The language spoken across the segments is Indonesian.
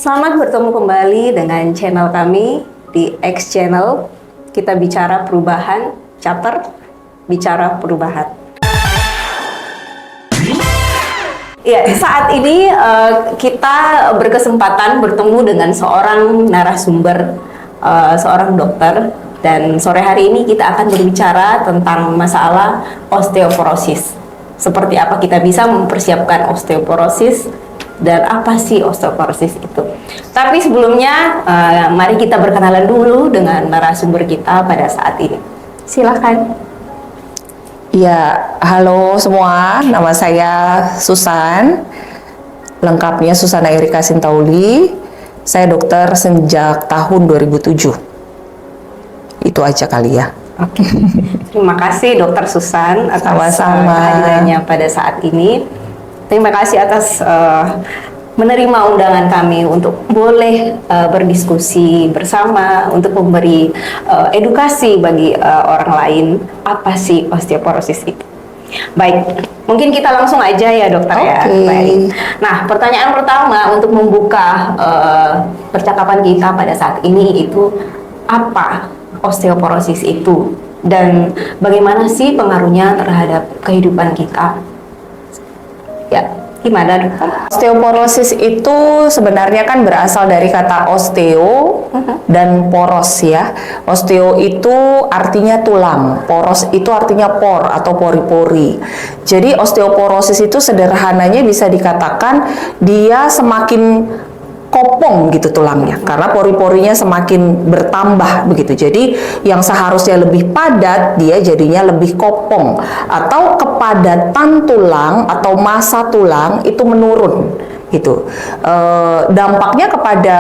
Selamat bertemu kembali dengan channel kami di X Channel. Kita bicara perubahan, chapter bicara perubahan. Ya, saat ini kita berkesempatan bertemu dengan seorang narasumber, seorang dokter, dan sore hari ini kita akan berbicara tentang masalah osteoporosis. Seperti apa kita bisa mempersiapkan osteoporosis dan apa sih osteoporosis itu. Tapi sebelumnya, mari kita berkenalan dulu dengan narasumber kita pada saat ini. Silakan. Ya, halo semua, nama saya Susan, lengkapnya Susana Erika Sintauli. Saya dokter sejak tahun 2007. Itu aja kali ya. Oke, terima kasih Dokter Susan atas kehadirannya pada saat ini. Terima kasih atas menerima undangan kami untuk boleh berdiskusi bersama untuk memberi edukasi bagi orang lain apa sih osteoporosis itu. Baik, mungkin kita langsung aja ya dokter ya. Baik. Nah, pertanyaan pertama untuk membuka percakapan kita pada saat ini itu apa osteoporosis itu dan bagaimana sih pengaruhnya terhadap kehidupan kita? Ya. Gimana dokter? Osteoporosis itu sebenarnya kan berasal dari kata osteo dan poros ya. Osteo itu artinya tulang, poros itu artinya por atau pori-pori. Jadi osteoporosis itu sederhananya bisa dikatakan dia semakin kopong gitu tulangnya karena pori-porinya semakin bertambah begitu. Jadi yang seharusnya lebih padat dia jadinya lebih kopong atau kepadatan tulang atau massa tulang itu menurun gitu. Dampaknya kepada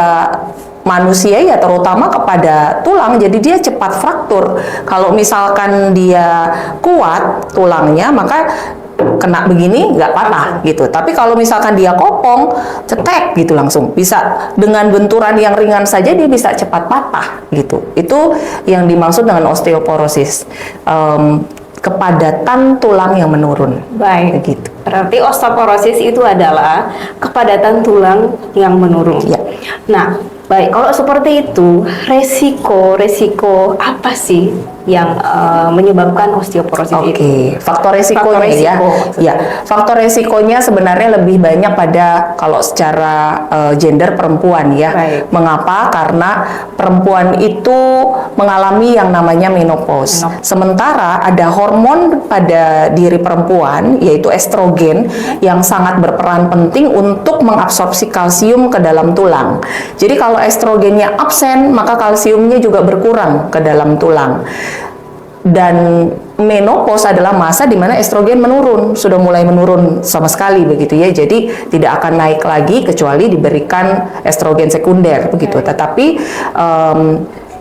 manusia ya terutama kepada tulang, jadi dia cepat fraktur. Kalau misalkan dia kuat tulangnya maka kena begini nggak patah gitu, tapi kalau misalkan dia kopong cetek gitu langsung bisa dengan benturan yang ringan saja dia bisa cepat patah gitu. Itu yang dimaksud dengan osteoporosis, kepadatan tulang yang menurun. Baik, gitu. Berarti osteoporosis itu adalah kepadatan tulang yang menurun ya. Nah, baik, kalau seperti itu resiko apa sih yang menyebabkan osteoporosis itu? Faktor resikonya ya. Faktor resikonya sebenarnya lebih banyak pada kalau secara gender perempuan ya. Baik. Mengapa? Karena perempuan itu mengalami yang namanya menopause. Sementara ada hormon pada diri perempuan yaitu estrogen yang sangat berperan penting untuk mengabsorpsi kalsium ke dalam tulang. Jadi kalau estrogennya absen, maka kalsiumnya juga berkurang ke dalam tulang. Dan menopause adalah masa di mana estrogen menurun, sudah mulai menurun sama sekali begitu ya. Jadi tidak akan naik lagi kecuali diberikan estrogen sekunder begitu. Tetapi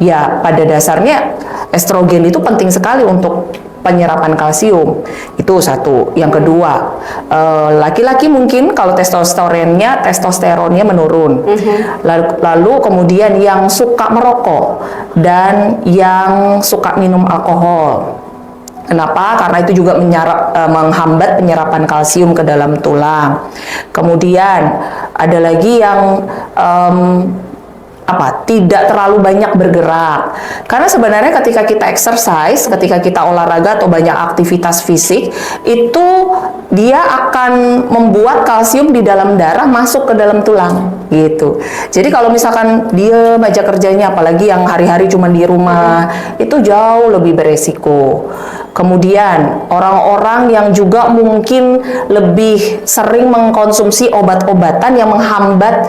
ya pada dasarnya estrogen itu penting sekali untuk penyerapan kalsium. Itu satu. Yang kedua, laki-laki mungkin kalau testosteronnya menurun. Lalu kemudian yang suka merokok dan yang suka minum alkohol. Kenapa? Karena itu juga menghambat penyerapan kalsium ke dalam tulang. Kemudian ada lagi yang tidak terlalu banyak bergerak. Karena sebenarnya ketika kita exercise, ketika kita olahraga atau banyak aktivitas fisik, itu dia akan membuat kalsium di dalam darah masuk ke dalam tulang gitu. Jadi kalau misalkan dia aja kerjanya, apalagi yang hari-hari cuma di rumah, itu jauh lebih beresiko. Kemudian orang-orang yang juga mungkin lebih sering mengkonsumsi obat-obatan yang menghambat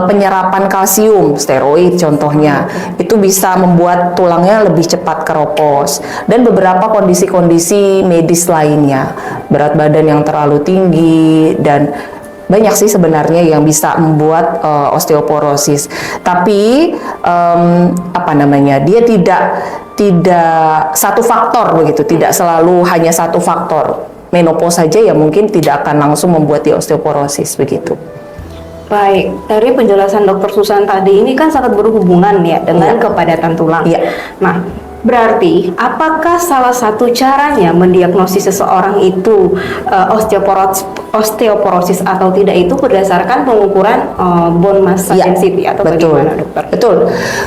penyerapan kalsium, steroid contohnya, itu bisa membuat tulangnya lebih cepat keropos. Dan beberapa kondisi-kondisi medis lainnya, berat badan yang terlalu tinggi, dan banyak sih sebenarnya yang bisa membuat osteoporosis. Tapi dia tidak satu faktor begitu, tidak selalu hanya satu faktor. Menopause saja ya mungkin tidak akan langsung membuat dia osteoporosis begitu. Baik, dari penjelasan Dokter Susan tadi ini kan sangat berhubungan ya dengan kepadatan tulang. Ya. Nah, Berarti, apakah salah satu caranya mendiagnosis seseorang itu osteoporosis atau tidak itu berdasarkan pengukuran bone mass density atau betul, bagaimana, dokter? Betul.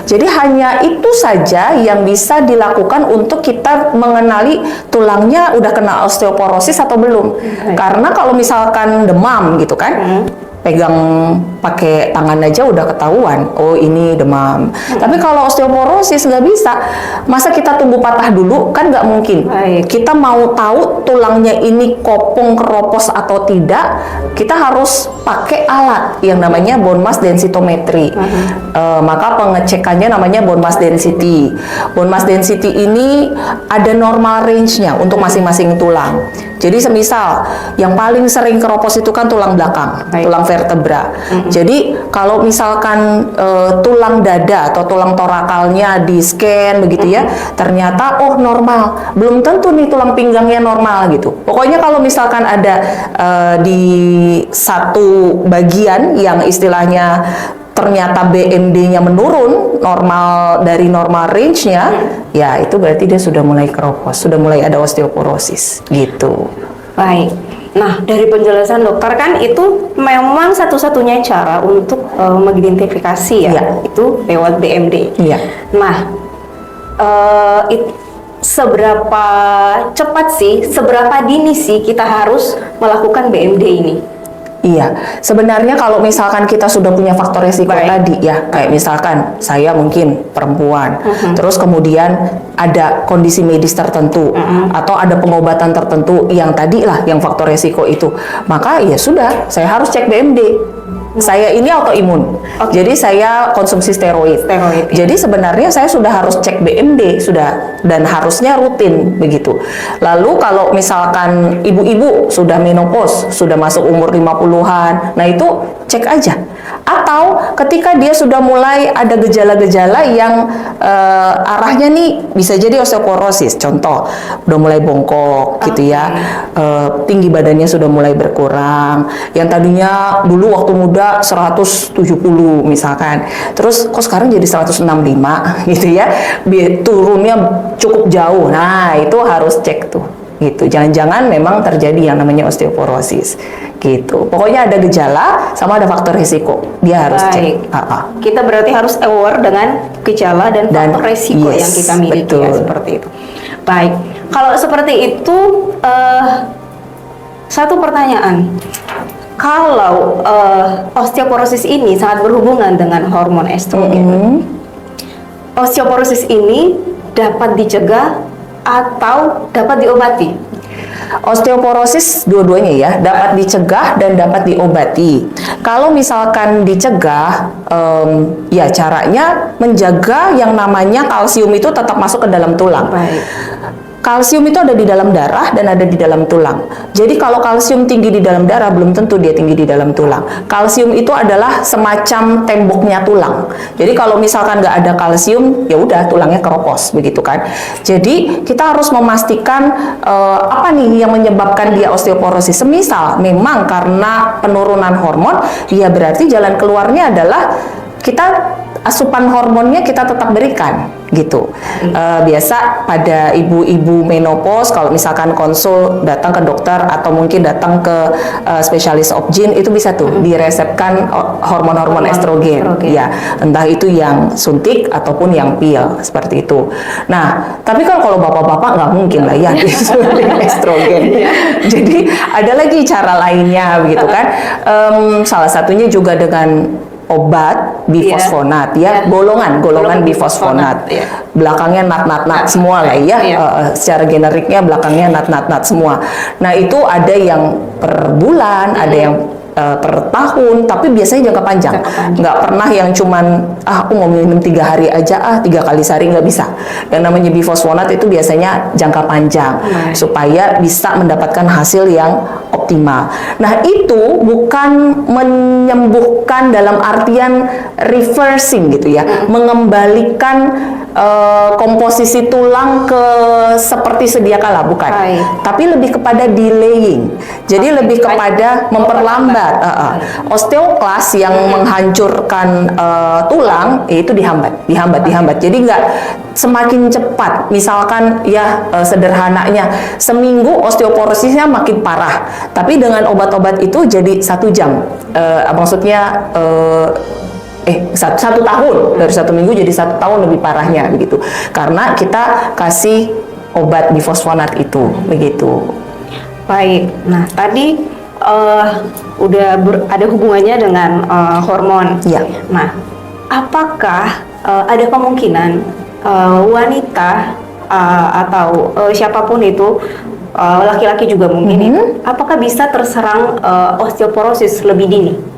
Jadi hanya itu saja yang bisa dilakukan untuk kita mengenali tulangnya udah kena osteoporosis atau belum. Karena kalau misalkan demam gitu kan, pegang pakai tangan aja udah ketahuan, oh ini demam. Tapi kalau osteoporosis nggak bisa, masa kita tunggu patah dulu, kan nggak mungkin. Kita mau tahu tulangnya ini kopong, keropos atau tidak, kita harus pakai alat yang namanya bone mass densitometry. Maka pengecekannya namanya bone mass density. Bone mass density ini ada normal range-nya untuk masing-masing tulang. Jadi semisal yang paling sering keropos itu kan tulang belakang, tulang vertebra. Jadi kalau misalkan tulang dada atau tulang torakalnya di scan begitu ya, ternyata oh normal, belum tentu nih tulang pinggangnya normal gitu. Pokoknya kalau misalkan ada di satu bagian yang istilahnya ternyata BMD-nya menurun dari normal range-nya, ya itu berarti dia sudah mulai keropos, sudah mulai ada osteoporosis gitu. Baik. Nah, dari penjelasan dokter kan itu memang satu-satunya cara untuk mengidentifikasi ya, itu lewat BMD. Iya. Nah, seberapa cepat sih, seberapa dini sih kita harus melakukan BMD ini? Iya, sebenarnya kalau misalkan kita sudah punya faktor resiko tadi ya, kayak misalkan saya mungkin perempuan, terus kemudian ada kondisi medis tertentu atau ada pengobatan tertentu yang tadi lah yang faktor resiko itu, maka ya sudah, saya harus cek BMD. Saya ini autoimun, jadi saya konsumsi steroid. Jadi sebenarnya saya sudah harus cek BMD sudah, dan harusnya rutin begitu. Lalu kalau misalkan ibu-ibu sudah menopause, sudah masuk umur 50-an, nah itu cek aja. Atau ketika dia sudah mulai ada gejala-gejala yang arahnya nih bisa jadi osteoporosis, contoh udah mulai bongkok gitu ya, tinggi badannya sudah mulai berkurang, yang tadinya dulu waktu muda 170 misalkan, terus kok sekarang jadi 165 gitu ya, turunnya cukup jauh. Nah itu harus cek tuh gitu, jangan-jangan memang terjadi yang namanya osteoporosis gitu. Pokoknya ada gejala sama ada faktor risiko, dia harus cek. Kita berarti harus aware dengan gejala dan faktor risiko yang kita miliki ya, seperti itu. Baik, kalau seperti itu satu pertanyaan, kalau osteoporosis ini sangat berhubungan dengan hormon estrogen, osteoporosis ini dapat dicegah atau dapat diobati? Osteoporosis dua-duanya ya, dapat dicegah dan dapat diobati. Kalau misalkan dicegah, ya caranya menjaga yang namanya kalsium itu tetap masuk ke dalam tulang. Kalsium itu ada di dalam darah dan ada di dalam tulang. Jadi kalau kalsium tinggi di dalam darah, belum tentu dia tinggi di dalam tulang. Kalsium itu adalah semacam temboknya tulang. Jadi kalau misalkan nggak ada kalsium, ya udah tulangnya keropos begitu kan. Jadi kita harus memastikan apa nih yang menyebabkan dia osteoporosis. Semisal memang karena penurunan hormon, ya berarti jalan keluarnya adalah kita asupan hormonnya kita tetap berikan gitu. Biasa pada ibu-ibu menopause kalau misalkan konsul datang ke dokter atau mungkin datang ke spesialis obgyn, itu bisa tuh diresepkan hormon-hormon estrogen ya, entah itu yang suntik ataupun yang pil seperti itu. Nah tapi kalau bapak-bapak nggak mungkin lah ya disuntik estrogen. Jadi ada lagi cara lainnya begitu kan. Salah satunya juga dengan obat bifosfonat ya, golongan bifosfonat. Belakangnya nat semua lah ya. Secara generiknya belakangnya nat semua. Nah itu ada yang per bulan, ada yang per tahun, tapi biasanya jangka panjang. Nggak pernah yang cuman aku mau minum 3 hari aja, 3 kali sehari, nggak bisa. Yang namanya bifosfonat itu biasanya jangka panjang supaya bisa mendapatkan hasil yang optimal. Nah, itu bukan menyembuhkan dalam artian reversing gitu ya, mengembalikan komposisi tulang ke seperti sedia kala, bukan. Tapi lebih kepada delaying. Jadi lebih kepada memperlambat. Osteoklas yang menghancurkan tulang itu dihambat. Jadi nggak semakin cepat. Misalkan ya sederhananya seminggu osteoporosisnya makin parah, tapi dengan obat-obat itu jadi 1 jam. Maksudnya satu tahun, dari 1 minggu jadi 1 tahun lebih parahnya begitu, karena kita kasih obat bifosfonat itu begitu. Baik, nah tadi ada hubungannya dengan hormon. Ya. Nah, apakah ada kemungkinan wanita atau siapapun itu, laki-laki juga mungkin, apakah bisa terserang osteoporosis lebih dini?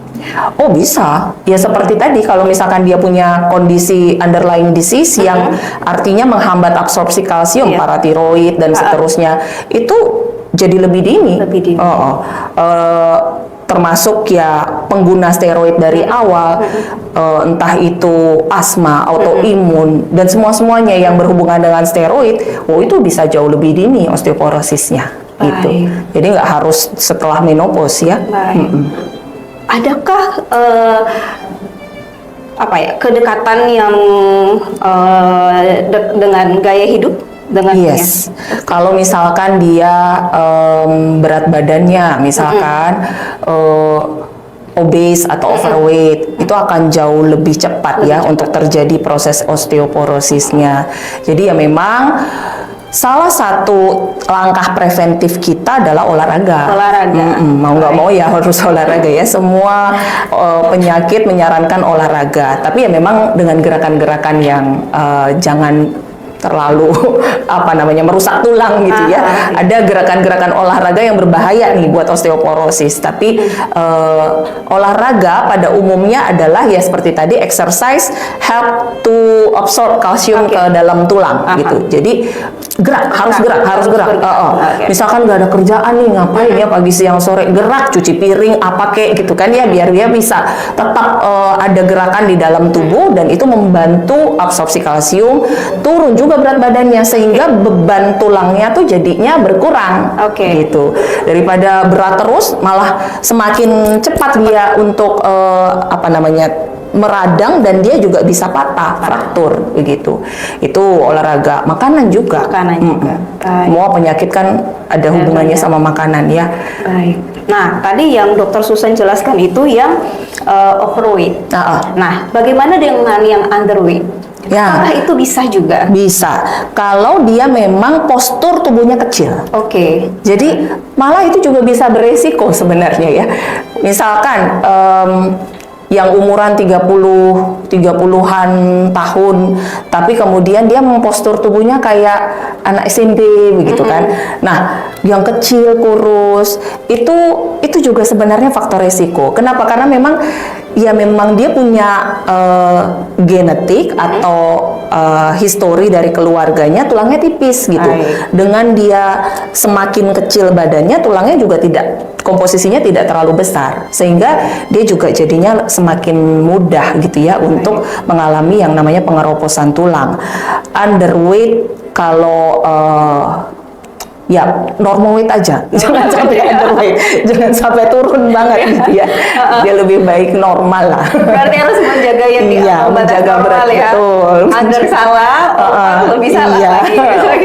Oh, bisa. Ya seperti tadi, kalau misalkan dia punya kondisi underlying disease yang artinya menghambat absorpsi kalsium, paratiroid dan seterusnya, itu jadi lebih dini. Termasuk ya pengguna steroid dari awal, entah itu asma, autoimun, dan semua-semuanya yang berhubungan dengan steroid, itu bisa jauh lebih dini osteoporosisnya. Gitu. Jadi nggak harus setelah menopause ya. Adakah kedekatan yang dengan gaya hidup? Yes, kalau misalkan dia berat badannya misalkan obese atau overweight, itu akan jauh lebih cepat ya untuk terjadi proses osteoporosisnya. Jadi ya memang salah satu langkah preventif kita adalah olahraga. Mau nggak mau ya harus olahraga ya. Semua penyakit menyarankan olahraga. Tapi ya memang dengan gerakan-gerakan yang jangan terlalu merusak tulang gitu ya. Ada gerakan-gerakan olahraga yang berbahaya nih buat osteoporosis. Tapi olahraga pada umumnya adalah ya seperti tadi, exercise help to absorb kalsium ke dalam tulang gitu. Jadi harus gerak. Misalkan nggak ada kerjaan nih, ngapain ya pagi siang sore, gerak, cuci piring apa kek gitu kan ya, biar dia bisa tetap ada gerakan di dalam tubuh, dan itu membantu absorpsi kalsium, turun juga berat badannya, sehingga beban tulangnya tuh jadinya berkurang gitu. Daripada berat terus, malah semakin cepat dia untuk meradang, dan dia juga bisa patah, fraktur begitu. Itu olahraga. Makanan juga. Semua penyakit kan ada hubungannya sama makanan ya. Baik. Nah, tadi yang Dokter Susan jelaskan itu yang overweight. Nah, bagaimana dengan yang underweight? Ya. Apakah itu bisa juga? Bisa. Kalau dia memang postur tubuhnya kecil. Jadi malah itu juga bisa beresiko sebenarnya ya. Misalkan yang umuran 30-an tahun, tapi kemudian dia mempostur tubuhnya kayak anak SMP begitu kan. Nah, yang kecil, kurus, itu juga sebenarnya faktor resiko. Kenapa? Karena memang dia punya genetik atau histori dari keluarganya, tulangnya tipis gitu. Dengan dia semakin kecil badannya, tulangnya juga komposisinya tidak terlalu besar, sehingga dia juga jadinya semakin mudah gitu ya untuk mengalami yang namanya pengeroposan tulang. Underweight kalau ya normal weight aja, jangan sampai underweight, jangan sampai turun banget gitu ya. Dia lebih baik normal lah. Berarti harus menjaga yang menjaga berat ya. Betul. Under salah, lebih salah lagi.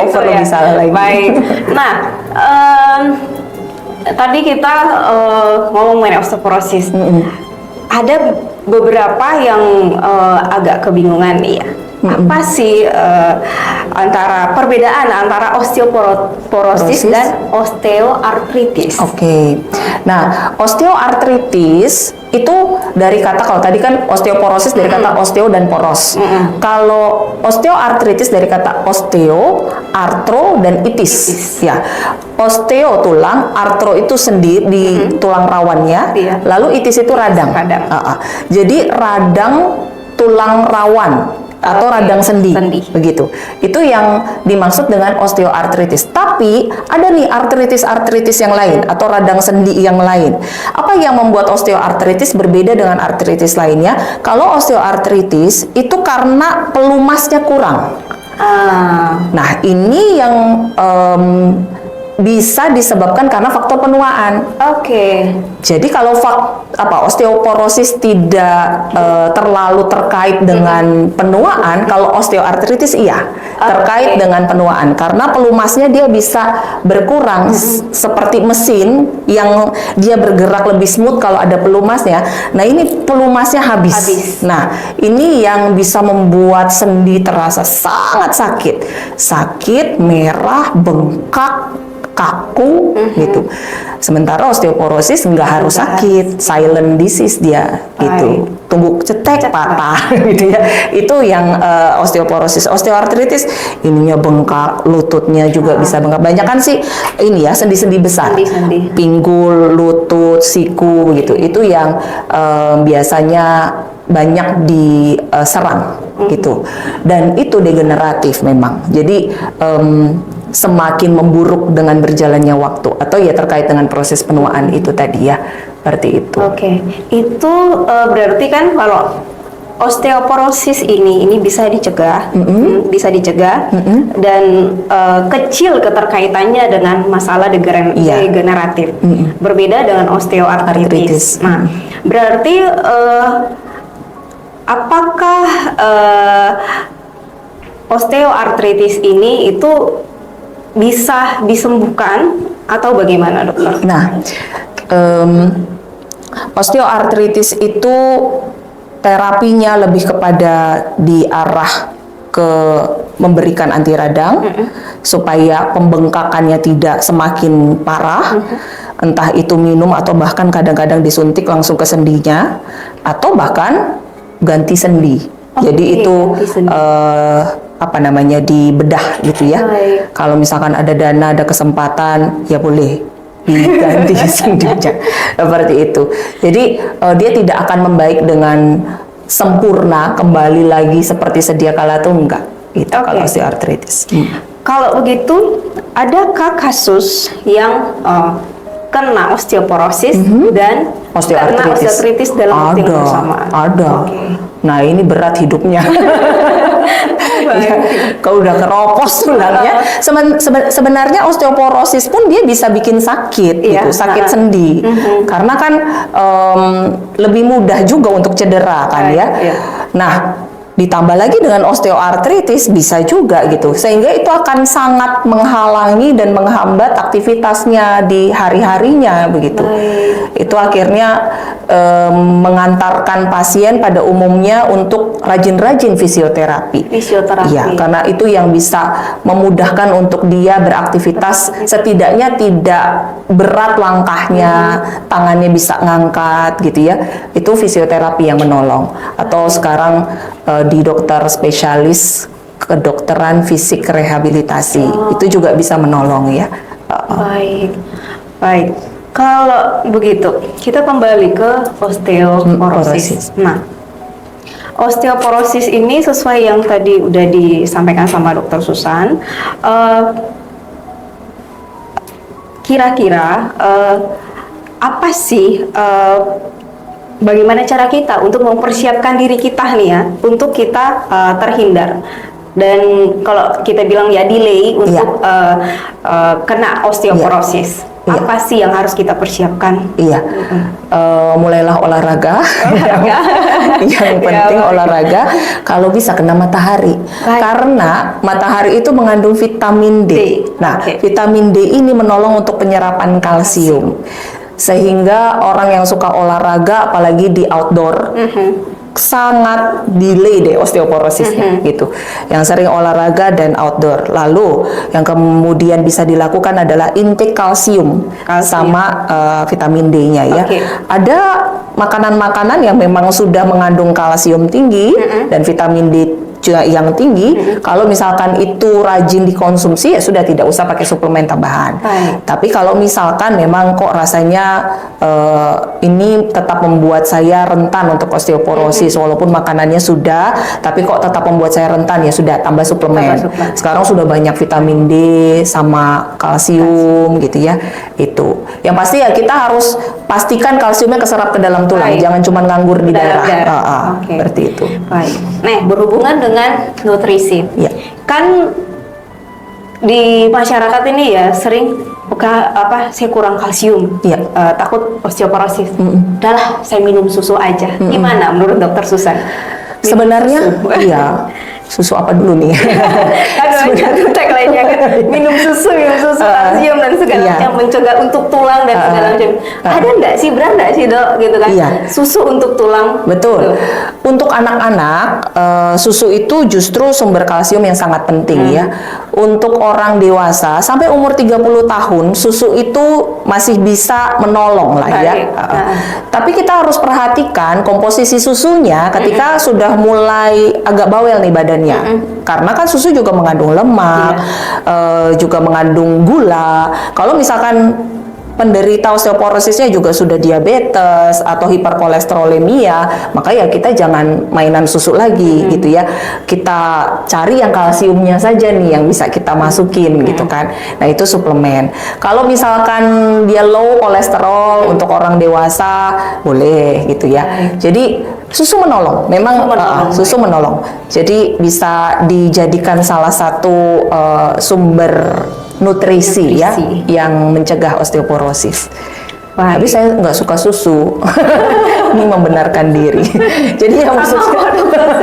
Over lebih salah lagi. Baik. Nah, tadi kita ngomong mengenai osteoporosis. Ada beberapa yang agak kebingungan nih ya. Apa sih antara perbedaan antara osteoporosis dan osteoartritis? Nah, osteoartritis itu dari kata, kalau tadi kan osteoporosis dari kata osteo dan poros. Kalau osteoartritis dari kata osteo, artro, dan itis. Ya, osteo tulang, artro itu sendi di tulang rawannya, lalu itis itu radang. Jadi radang tulang rawan atau radang sendi, begitu. Itu yang dimaksud dengan osteoartritis. Tapi ada nih artritis yang lain atau radang sendi yang lain. Apa yang membuat osteoartritis berbeda dengan artritis lainnya? Kalau osteoartritis itu karena pelumasnya kurang. Nah, ini yang bisa disebabkan karena faktor penuaan. Jadi kalau osteoporosis tidak terlalu terkait dengan penuaan, kalau osteoartritis iya terkait dengan penuaan karena pelumasnya dia bisa berkurang seperti mesin yang dia bergerak lebih smooth kalau ada pelumasnya. Nah, ini pelumasnya habis. Nah, ini yang bisa membuat sendi terasa sangat sakit, merah, bengkak, kaku gitu. Sementara osteoporosis nggak harus sakit, silent disease dia gitu. Tunggu cetek patah gitu ya. Itu yang osteoporosis. Osteoartritis ininya bengkak, lututnya juga bisa bengkak. Banyak kan sih ini ya sendi-sendi besar. Pinggul, lutut, siku gitu. Itu yang biasanya banyak diserang gitu. Dan itu degeneratif memang. Jadi semakin memburuk dengan berjalannya waktu atau ya terkait dengan proses penuaan itu tadi ya, seperti itu. Itu berarti kan kalau osteoporosis ini bisa dicegah, dan kecil keterkaitannya dengan masalah degeneratif. Berbeda dengan osteoartritis. Nah, berarti apakah osteoartritis ini itu bisa disembuhkan atau bagaimana, dokter? Nah, osteoartritis itu terapinya lebih kepada diarah ke memberikan anti radang supaya pembengkakannya tidak semakin parah, entah itu minum atau bahkan kadang-kadang disuntik langsung ke sendinya atau bahkan ganti sendi. Jadi itu dibedah gitu ya. Kalau misalkan ada dana, ada kesempatan, ya boleh diganti sendinya seperti itu. Jadi dia tidak akan membaik dengan sempurna kembali lagi seperti sedia kala tuh enggak. Itu kalau osteoartritis. Kalau begitu, adakah kasus yang kena osteoporosis dan kena osteoartritis dalam waktu yang bersamaan? Ada. Nah, ini berat hidupnya. Kalau udah keropos tulangnya, sebenarnya osteoporosis pun dia bisa bikin sakit, gitu, sakit sendi, karena kan lebih mudah juga untuk cedera kan ya. Nah, ditambah lagi dengan osteoartritis bisa juga gitu, sehingga itu akan sangat menghalangi dan menghambat aktivitasnya di hari-harinya begitu. Itu akhirnya mengantarkan pasien pada umumnya untuk rajin-rajin fisioterapi. Ya, karena itu yang bisa memudahkan untuk dia beraktivitas, setidaknya tidak berat langkahnya, tangannya bisa ngangkat gitu ya. Itu fisioterapi yang menolong. Atau sekarang di dokter spesialis kedokteran fisik rehabilitasi itu juga bisa menolong ya. Baik. Kalau begitu, kita kembali ke osteoporosis. Nah, osteoporosis ini sesuai yang tadi udah disampaikan sama Dokter Susan. Kira-kira apa sih? Bagaimana cara kita untuk mempersiapkan diri kita nih ya, untuk kita terhindar, dan kalau kita bilang ya delay untuk kena osteoporosis, apa sih yang harus kita persiapkan? Mulailah olahraga. Yang penting olahraga, kalau bisa kena matahari, karena matahari itu mengandung vitamin D. Nah, vitamin D ini menolong untuk penyerapan kalsium. Sehingga orang yang suka olahraga, apalagi di outdoor, sangat delay deh osteoporosisnya gitu. Yang sering olahraga dan outdoor. Lalu yang kemudian bisa dilakukan adalah intake kalsium sama vitamin D-nya ya. Ada makanan-makanan yang memang sudah mengandung kalsium tinggi dan vitamin D yang tinggi, kalau misalkan itu rajin dikonsumsi ya sudah tidak usah pakai suplemen tambahan. Tapi kalau misalkan memang kok rasanya ini tetap membuat saya rentan untuk osteoporosis, walaupun makanannya sudah, tapi kok tetap membuat saya rentan, ya sudah tambah suplemen. Sekarang sudah banyak vitamin D sama kalsium gitu ya. Itu. Yang pasti ya kita harus pastikan kalsiumnya keserap ke dalam tulang, jangan cuma nganggur di darah. Seperti itu. Baik. Nah, berhubungan dengan nutrisi, kan di masyarakat ini ya sering saya kurang kalsium, takut osteoporosis. Udahlah, saya minum susu aja. Gimana menurut Dokter Susan? Sebenarnya, iya. Susu apa dulu nih? Kan tagline-nya kan minum susu, kalsium dan segala macam, mencegah untuk tulang dan segala macam. Ada nggak sih, benar nggak sih Dok, gitu kan? Susu untuk tulang. Betul. Untuk anak-anak, susu itu justru sumber kalsium yang sangat penting ya. Untuk orang dewasa sampai umur 30 tahun, susu itu masih bisa menolong lah ya. Tapi kita harus perhatikan komposisi susunya ketika sudah mulai agak bawel nih badan. Karena kan susu juga mengandung lemak, juga mengandung gula. Kalau misalkan penderita osteoporosisnya juga sudah diabetes atau hiperkolesterolemia, maka ya kita jangan mainan susu lagi gitu ya. Kita cari yang kalsiumnya saja nih yang bisa kita masukin gitu kan. Nah, itu suplemen. Kalau misalkan dia low kolesterol untuk orang dewasa, boleh gitu ya. Jadi susu menolong, memang susu menolong. Jadi bisa dijadikan salah satu sumber nutrisi ya yang mencegah osteoporosis. Tapi saya nggak suka susu. Ini membenarkan diri. Jadi yang susu saya juga,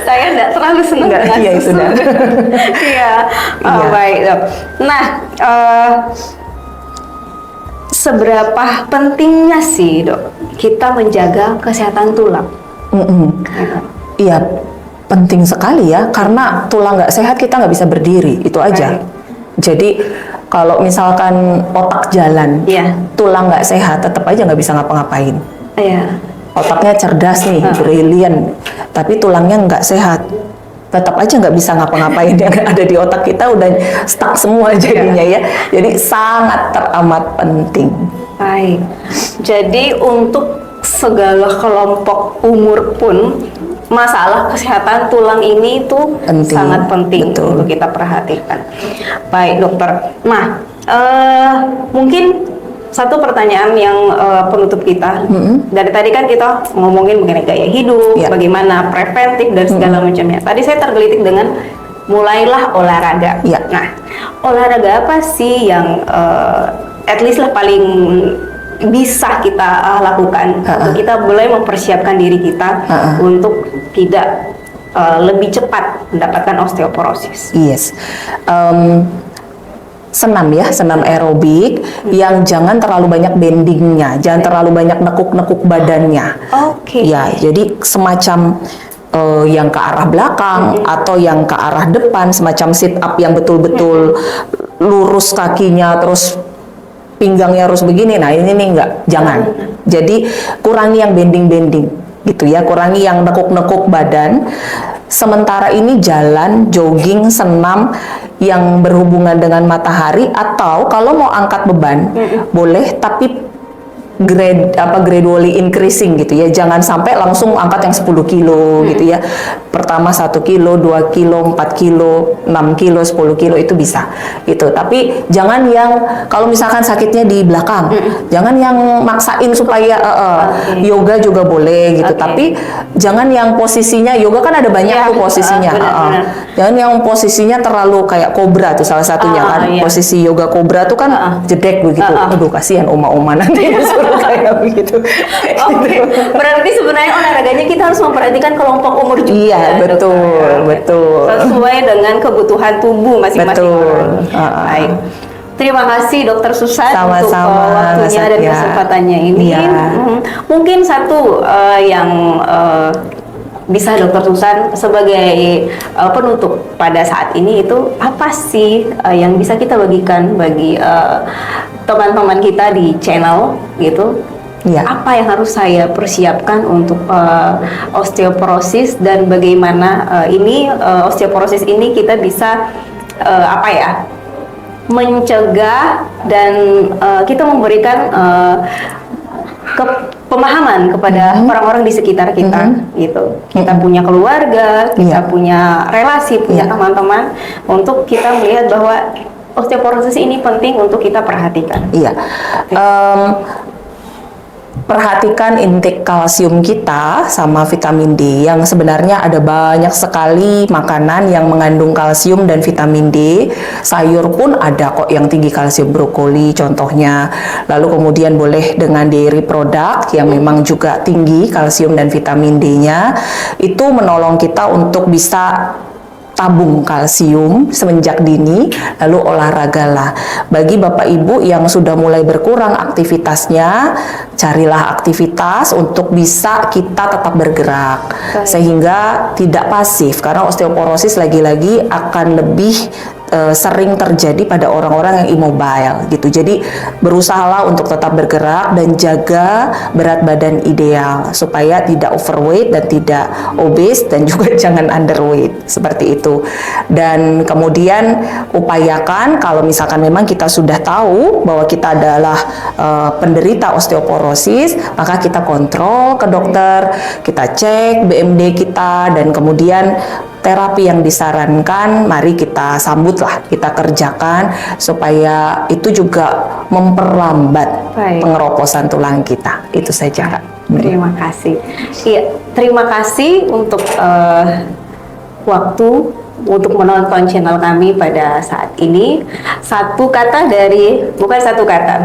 saya nggak terlalu senang dengan susu. Baik Dok. Nah, seberapa pentingnya sih Dok kita menjaga kesehatan tulang? Iya, penting sekali ya, karena tulang nggak sehat kita nggak bisa berdiri, itu aja. Jadi kalau misalkan otak jalan, tulang nggak sehat, tetap aja nggak bisa ngapa-ngapain. Otaknya cerdas nih, brilian, tapi tulangnya nggak sehat, tetap aja nggak bisa ngapa-ngapain. Yang ada di otak kita udah stuck semua jadinya ya. Jadi sangat teramat penting. Baik. Jadi untuk segala kelompok umur pun masalah kesehatan tulang ini itu sangat penting untuk kita perhatikan. Baik Dokter. Nah, mungkin satu pertanyaan yang penutup kita. Dari tadi kan kita ngomongin mengenai gaya hidup, bagaimana preventif dan segala macamnya. Tadi saya tergelitik dengan mulailah olahraga. Nah, olahraga apa sih yang at least lah paling bisa kita lakukan untuk kita mulai mempersiapkan diri kita untuk tidak lebih cepat mendapatkan osteoporosis? Senam ya, senam aerobik yang jangan terlalu banyak bendingnya, jangan terlalu banyak nekuk-nekuk badannya. Ya, jadi semacam yang ke arah belakang atau yang ke arah depan, semacam sit up yang betul-betul lurus kakinya, terus pinggangnya harus begini. Nah, ini nih jangan. Jadi kurangi yang bending-bending gitu ya, kurangi yang nekuk-nekuk badan. Sementara ini jalan, jogging, senam yang berhubungan dengan matahari, atau kalau mau angkat beban boleh, tapi gradually increasing gitu ya. Jangan sampai langsung angkat yang 10 kilo gitu ya. Pertama 1 kilo, 2 kilo, 4 kilo, 6 kilo, 10 kilo itu bisa gitu. Tapi jangan yang kalau misalkan sakitnya di belakang, jangan yang maksain supaya yoga juga boleh gitu. Tapi jangan yang posisinya, yoga kan ada banyak tuh posisinya. Jangan yang posisinya terlalu kayak kobra tuh salah satunya kan. Posisi yoga kobra tuh kan jedek begitu. Aduh, kasihan oma-oma nanti kayak begitu. Berarti sebenarnya olahraganya kita harus memperhatikan kelompok umur juga. Iya, betul. Sesuai dengan kebutuhan tubuh masing-masing orang. Baik. Terima kasih Dokter Susan untuk waktunya dan kesempatannya ini. Mungkin satu yang bisa Dokter Susan sebagai penutup pada saat ini itu apa sih yang bisa kita bagikan bagi teman-teman kita di channel gitu Apa yang harus saya persiapkan untuk osteoporosis, dan bagaimana osteoporosis ini kita bisa mencegah, dan kita memberikan pemahaman kepada orang-orang di sekitar kita, gitu. Kita punya keluarga, kita punya relasi, punya teman-teman, untuk kita melihat bahwa osteoporosis ini penting untuk kita perhatikan. Perhatikan intake kalsium kita sama vitamin D, yang sebenarnya ada banyak sekali makanan yang mengandung kalsium dan vitamin D. Sayur pun ada kok yang tinggi kalsium, brokoli contohnya. Lalu kemudian boleh dengan dairy product yang memang juga tinggi kalsium dan vitamin D-nya. Itu menolong kita untuk bisa tabung kalsium semenjak dini, lalu olahragalah. Bagi Bapak Ibu yang sudah mulai berkurang aktivitasnya, carilah aktivitas untuk bisa kita tetap bergerak, sehingga tidak pasif, karena osteoporosis lagi-lagi akan lebih sering terjadi pada orang-orang yang immobile gitu. Jadi berusahalah untuk tetap bergerak dan jaga berat badan ideal supaya tidak overweight dan tidak obese, dan juga jangan underweight seperti itu. Dan kemudian upayakan kalau misalkan memang kita sudah tahu bahwa kita adalah penderita osteoporosis, maka kita kontrol ke dokter, kita cek BMD kita, dan kemudian terapi yang disarankan mari kita sambutlah, kita kerjakan supaya itu juga memperlambat pengeroposan tulang kita. Itu saja, Kak. Terima kasih. Iya, terima kasih untuk waktu untuk menonton channel kami pada saat ini. Bukan satu kata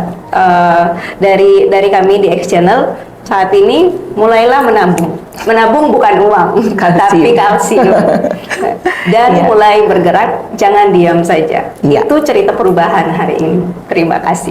dari kami di X Channel saat ini, mulailah menabung. Menabung bukan uang, tapi kalsium. Dan mulai bergerak, jangan diam saja. Itu cerita perubahan hari ini. Terima kasih.